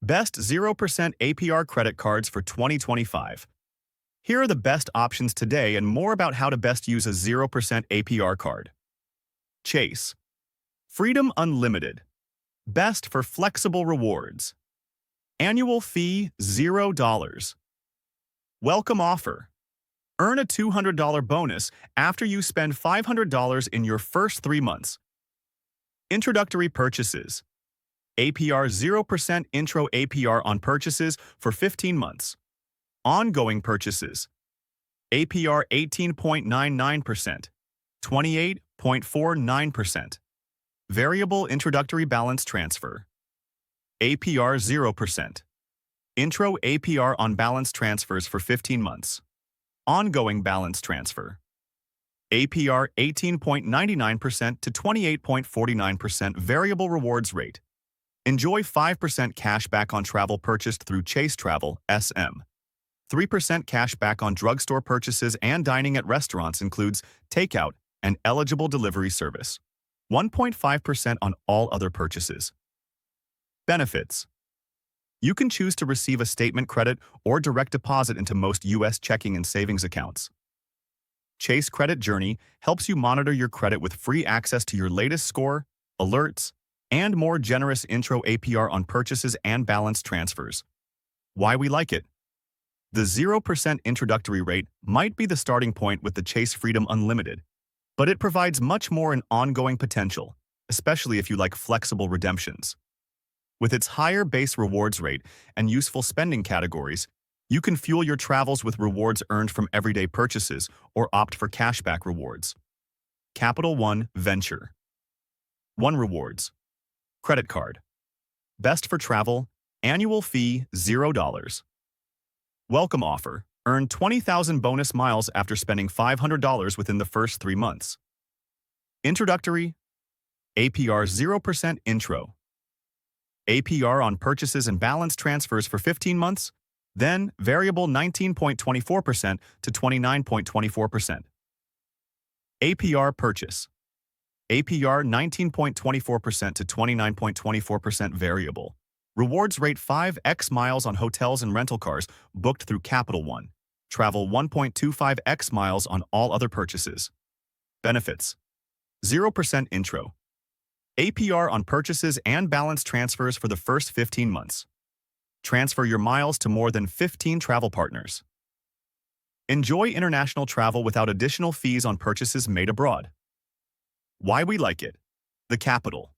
Best 0% APR credit cards for 2025. Here are the best options today and more about how to best use a 0% APR card. Chase. Freedom Unlimited. Best for flexible rewards. Annual fee $0. Welcome offer. Earn a $200 bonus after you spend $500 in your first 3 months. Introductory purchases. APR 0% intro APR on purchases for 15 months. Ongoing purchases. APR 18.99%, 28.49%. Variable introductory balance transfer. APR 0%. Intro APR on balance transfers for 15 months. Ongoing balance transfer. APR 18.99% to 28.49% variable rewards rate. Enjoy 5% cash back on travel purchased through Chase Travel, SM. 3% cash back on drugstore purchases and dining at restaurants includes takeout and eligible delivery service. 1.5% on all other purchases. Benefits. You can choose to receive a statement credit or direct deposit into most U.S. checking and savings accounts. Chase Credit Journey helps you monitor your credit with free access to your latest score, alerts, and more generous intro APR on purchases and balance transfers. Why we like it. The 0% introductory rate might be the starting point with the Chase Freedom Unlimited, but it provides much more in ongoing potential, especially if you like flexible redemptions. With its higher base rewards rate and useful spending categories, you can fuel your travels with rewards earned from everyday purchases or opt for cashback rewards. Capital One Venture. One Rewards. Credit card. Best for travel. Annual fee $0. Welcome offer. Earn 20,000 bonus miles after spending $500 within the first 3 months. Introductory. APR 0% intro. APR on purchases and balance transfers for 15 months. Then variable 19.24% to 29.24%. APR purchase. APR 19.24% to 29.24% variable. Rewards rate 5x miles on hotels and rental cars booked through Capital One. Travel 1.25x miles on all other purchases. Benefits. 0% intro. APR on purchases and balance transfers for the first 15 months. Transfer your miles to more than 15 travel partners. Enjoy international travel without additional fees on purchases made abroad. Why we like it. The Capital.